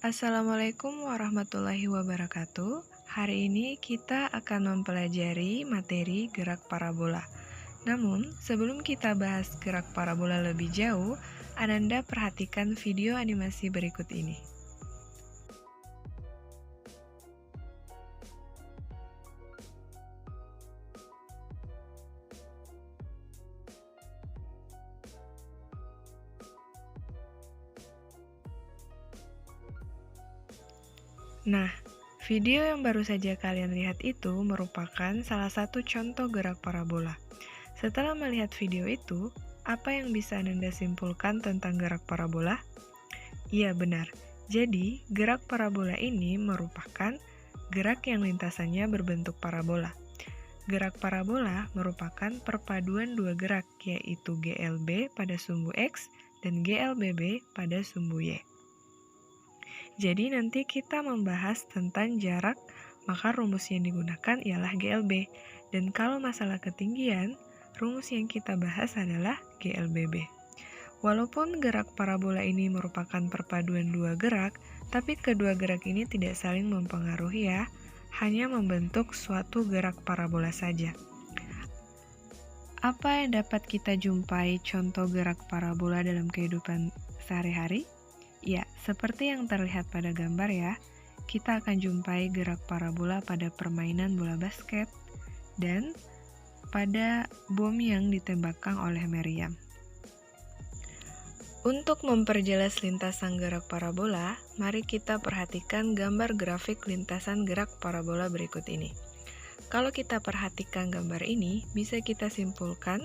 Assalamualaikum warahmatullahi wabarakatuh. Hari ini kita akan mempelajari materi gerak parabola. Namun, sebelum kita bahas gerak parabola lebih jauh, Ananda perhatikan video animasi berikut ini. Nah, video yang baru saja kalian lihat itu merupakan salah satu contoh gerak parabola. Setelah melihat video itu, apa yang bisa Ananda simpulkan tentang gerak parabola? Iya, benar. Jadi, gerak parabola ini merupakan gerak yang lintasannya berbentuk parabola. Gerak parabola merupakan perpaduan dua gerak, yaitu GLB pada sumbu X dan GLBB pada sumbu Y. Jadi nanti kita membahas tentang jarak, maka rumus yang digunakan ialah GLB. Dan kalau masalah ketinggian, rumus yang kita bahas adalah GLBB. Walaupun gerak parabola ini merupakan perpaduan dua gerak, tapi kedua gerak ini tidak saling mempengaruhi ya, hanya membentuk suatu gerak parabola saja. Apa yang dapat kita jumpai contoh gerak parabola dalam kehidupan sehari-hari? Ya, seperti yang terlihat pada gambar ya, kita akan jumpai gerak parabola pada permainan bola basket dan pada bom yang ditembakkan oleh meriam. Untuk memperjelas lintasan gerak parabola, mari kita perhatikan gambar grafik lintasan gerak parabola berikut ini. Kalau kita perhatikan gambar ini, bisa kita simpulkan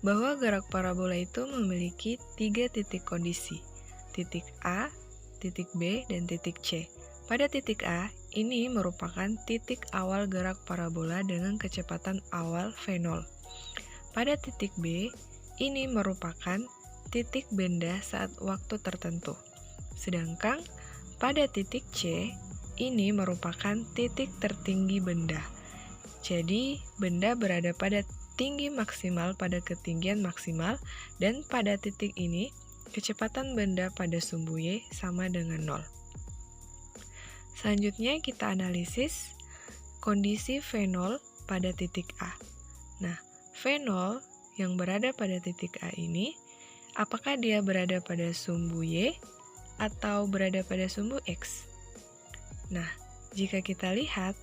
bahwa gerak parabola itu memiliki 3 titik kondisi. Titik A, titik B, dan titik C. Pada titik A, ini merupakan titik awal gerak parabola dengan kecepatan awal V0. Pada titik B, ini merupakan titik benda saat waktu tertentu. Sedangkan pada titik C, ini merupakan titik tertinggi benda. Jadi, benda berada pada tinggi maksimal pada ketinggian maksimal, dan pada titik ini, kecepatan benda pada sumbu Y sama dengan 0. Selanjutnya kita analisis kondisi V0 pada titik A. Nah, V0 yang berada pada titik A ini, apakah dia berada pada sumbu Y atau berada pada sumbu X? Nah, jika kita lihat,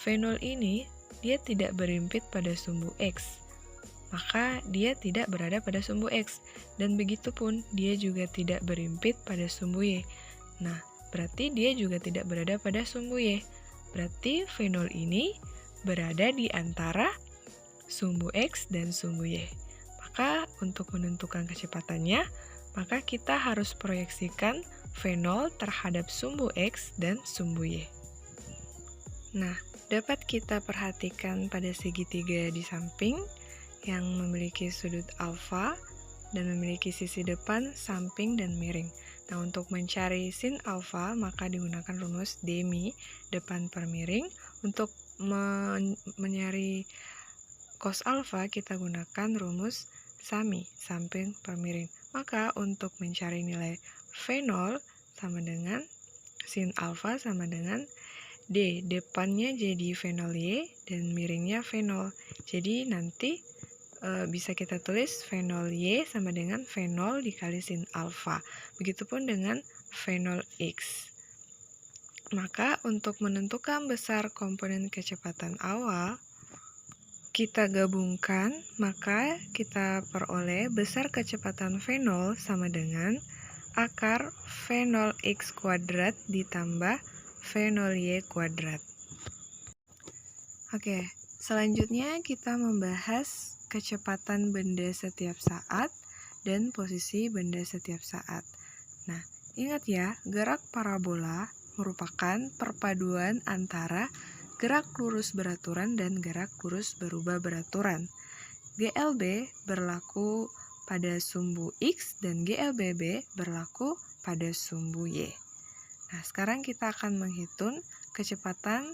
V0 ini dia tidak berimpit pada sumbu X, maka dia tidak berada pada sumbu X, dan begitupun dia juga tidak berimpit pada sumbu Y. Nah, berarti dia juga tidak berada pada sumbu Y. Berarti V0 ini berada di antara sumbu X dan sumbu Y. Maka untuk menentukan kecepatannya, maka kita harus proyeksikan V0 terhadap sumbu X dan sumbu Y. Nah, dapat kita perhatikan pada segitiga di samping yang memiliki sudut alfa dan memiliki sisi depan, samping, dan miring. Nah, untuk mencari sin alfa, maka digunakan rumus d mi depan per miring. Untuk mencari cos alfa, kita gunakan rumus sami, samping per miring. Maka untuk mencari nilai V0 sama dengan sin alfa sama dengan D, depannya jadi V0Y dan miringnya V0. Jadi nanti bisa kita tulis V0Y sama dengan V0 dikali sin alfa. Begitupun dengan V0X. Maka untuk menentukan besar komponen kecepatan awal, kita gabungkan, maka kita peroleh besar kecepatan V0 sama dengan akar V0X kuadrat ditambah V0Y kuadrat. Oke, selanjutnya kita membahas kecepatan benda setiap saat dan posisi benda setiap saat. Nah, ingat ya, gerak parabola merupakan perpaduan antara gerak lurus beraturan dan gerak lurus berubah beraturan. GLB berlaku pada sumbu X dan GLBB berlaku pada sumbu Y. Nah, sekarang kita akan menghitung kecepatan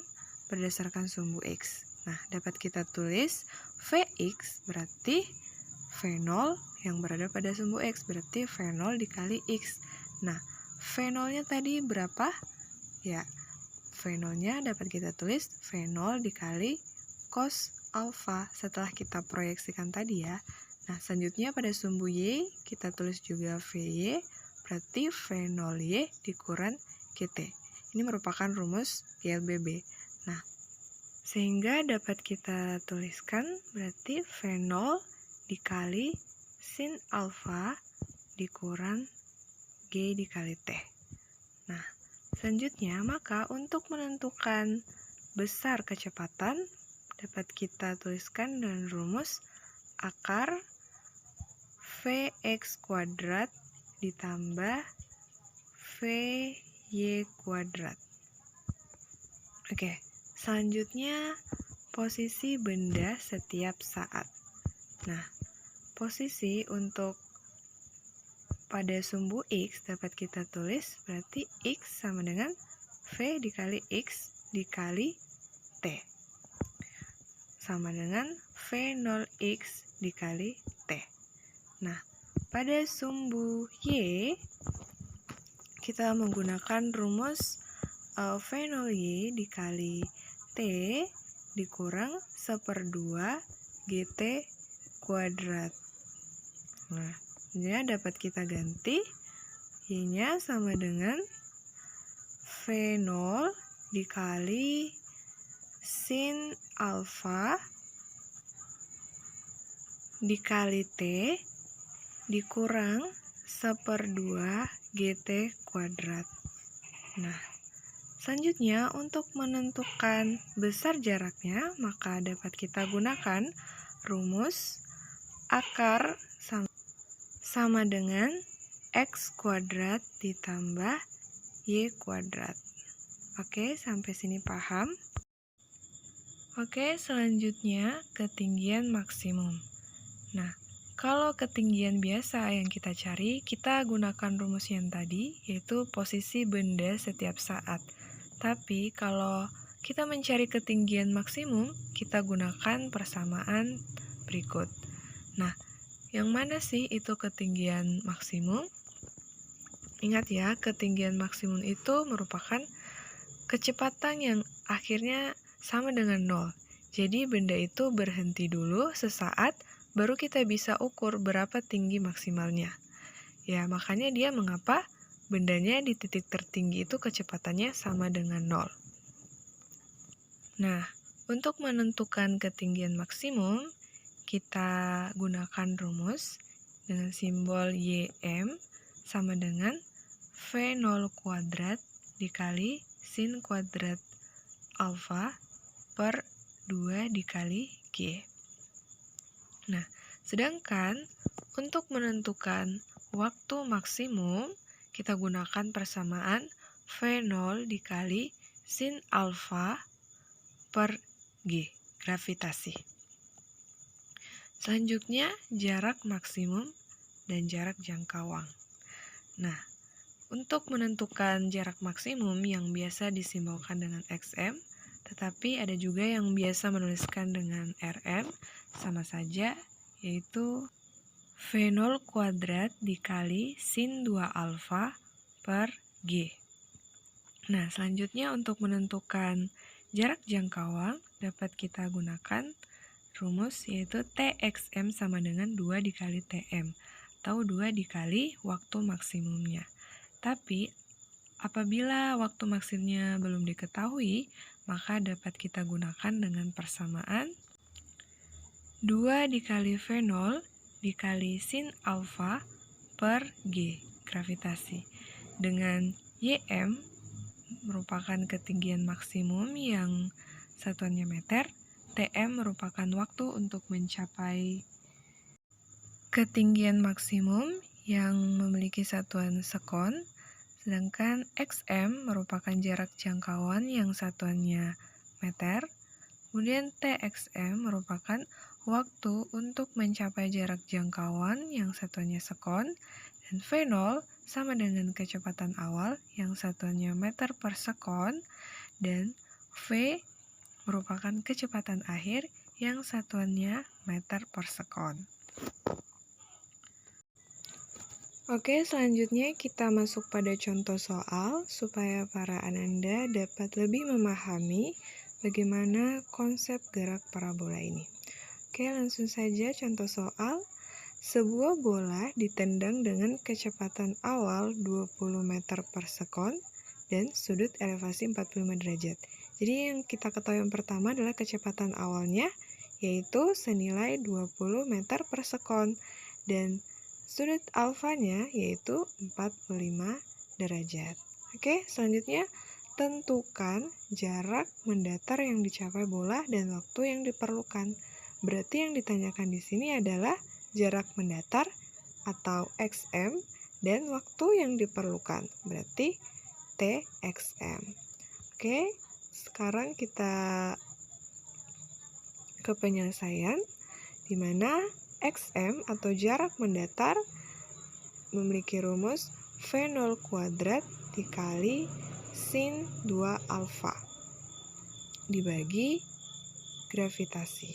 berdasarkan sumbu X. Nah, dapat kita tulis Vx berarti V0 yang berada pada sumbu X, berarti V0 dikali X. Nah, V0-nya tadi berapa? Ya, V0-nya dapat kita tulis V0 dikali cos alfa setelah kita proyeksikan tadi ya. Nah, selanjutnya pada sumbu Y, kita tulis juga VY, berarti V0Y dikurang GT. Ini merupakan rumus GLBB. Nah, sehingga dapat kita tuliskan berarti V0 dikali sin alfa dikurang G dikali T. Nah, selanjutnya maka untuk menentukan besar kecepatan dapat kita tuliskan dengan rumus akar Vx kuadrat ditambah Vy kuadrat. Oke, selanjutnya posisi benda setiap saat. Nah, posisi untuk pada sumbu X dapat kita tulis berarti X sama dengan V dikali X dikali T. Sama dengan V0X dikali T. Nah, pada sumbu Y, kita menggunakan rumus V0Y dikali T dikurang 1/2 GT kuadrat. Nah, ini dapat kita ganti, Y-nya sama dengan V0 dikali sin alfa dikali T dikurang 1/2 GT kuadrat. Nah, selanjutnya untuk menentukan besar jaraknya, maka dapat kita gunakan rumus akar sama dengan X kuadrat ditambah Y kuadrat. Oke, sampai sini paham? Oke, selanjutnya ketinggian maksimum. Nah, kalau ketinggian biasa yang kita cari, kita gunakan rumus yang tadi, yaitu posisi benda setiap saat. Tapi kalau kita mencari ketinggian maksimum, kita gunakan persamaan berikut. Nah, yang mana sih itu ketinggian maksimum? Ingat ya, ketinggian maksimum itu merupakan kecepatan yang akhirnya sama dengan 0. Jadi benda itu berhenti dulu sesaat, baru kita bisa ukur berapa tinggi maksimalnya. Ya, makanya dia mengapa bendanya di titik tertinggi itu kecepatannya sama dengan 0. Nah, untuk menentukan ketinggian maksimum, kita gunakan rumus dengan simbol YM sama dengan V0 kuadrat dikali sin kuadrat alfa per 2 dikali G. Nah, sedangkan untuk menentukan waktu maksimum, kita gunakan persamaan V0 dikali sin alfa per G, gravitasi. Selanjutnya, jarak maksimum dan jarak jangkauan. Nah, untuk menentukan jarak maksimum yang biasa disimbolkan dengan XM, tetapi ada juga yang biasa menuliskan dengan RM, sama saja, yaitu V0 kuadrat dikali sin 2 alfa per G. Nah, selanjutnya untuk menentukan jarak jangkauan dapat kita gunakan rumus yaitu TXM sama dengan 2 dikali TM, atau 2 dikali waktu maksimumnya. Tapi, apabila waktu maksimumnya belum diketahui, maka dapat kita gunakan dengan persamaan 2 dikali V0 dikali sin alfa per G, gravitasi. Dengan YM merupakan ketinggian maksimum yang satuannya meter, TM merupakan waktu untuk mencapai ketinggian maksimum yang memiliki satuan sekon, sedangkan XM merupakan jarak jangkauan yang satuannya meter, kemudian TXM merupakan waktu untuk mencapai jarak jangkauan yang satuannya sekon, dan V0 sama dengan kecepatan awal yang satuannya meter per sekon, dan V merupakan kecepatan akhir yang satuannya meter per sekon. Oke, selanjutnya kita masuk pada contoh soal supaya para ananda dapat lebih memahami bagaimana konsep gerak parabola ini. Oke, langsung saja contoh soal. Sebuah bola ditendang dengan kecepatan awal 20 meter per sekon dan sudut elevasi 45 derajat. Jadi yang kita ketahui yang pertama adalah kecepatan awalnya, yaitu senilai 20 meter per sekon. Dan sudut alfanya yaitu 45 derajat. Oke, selanjutnya tentukan jarak mendatar yang dicapai bola dan waktu yang diperlukan. Berarti yang ditanyakan di sini adalah jarak mendatar atau XM dan waktu yang diperlukan. Berarti TXM. Oke, sekarang kita ke penyelesaian di mana XM atau jarak mendatar memiliki rumus V0 kuadrat dikali sin 2 alfa dibagi gravitasi.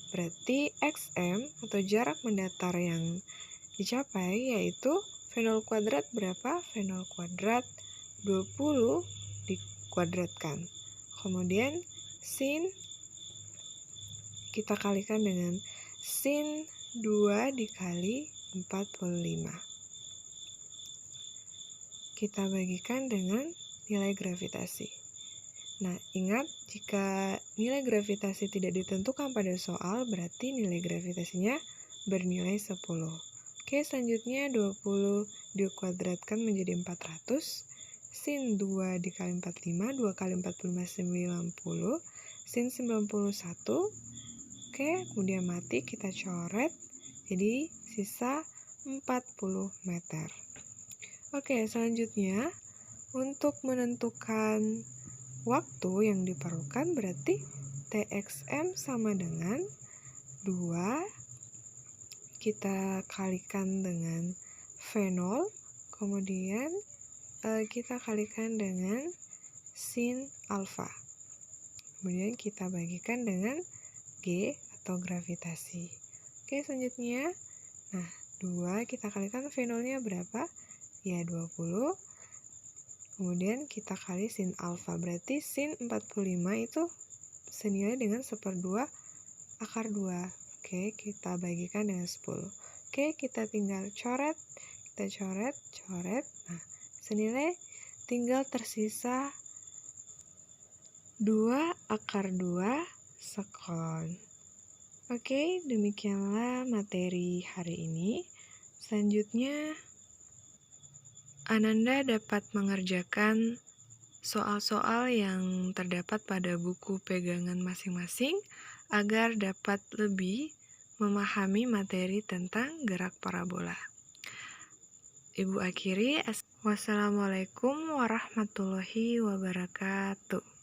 Berarti XM atau jarak mendatar yang dicapai yaitu V0 kuadrat berapa? V0 kuadrat 20 dikuadratkan. Kemudian sin kita kalikan dengan sin 2 dikali 45. Kita bagikan dengan nilai gravitasi. Nah, ingat jika nilai gravitasi tidak ditentukan pada soal, berarti nilai gravitasinya bernilai 10. Oke, selanjutnya 20 dikuadratkan menjadi 400. Sin 2 dikali 45, 2 kali 45, 90. Sin 91. Oke, kemudian mati kita coret. Jadi, sisa 40 meter. Oke, selanjutnya untuk menentukan waktu yang diperlukan berarti TXM sama dengan 2 kita kalikan dengan V0 kemudian kita kalikan dengan sin alfa kemudian kita bagikan dengan G atau gravitasi. Oke, selanjutnya 2 kita kalikan V0 nya berapa? Ya 20. Kemudian kita kali sin alfa, berarti sin 45 itu senilai dengan 1/2 akar 2. Oke, kita bagikan dengan 10. Oke, kita tinggal coret. Kita coret. Nah, senilai tinggal tersisa 2 akar 2 sekon. Oke, demikianlah materi hari ini. Selanjutnya, Ananda dapat mengerjakan soal-soal yang terdapat pada buku pegangan masing-masing agar dapat lebih memahami materi tentang gerak parabola. Ibu akhiri, wassalamualaikum warahmatullahi wabarakatuh.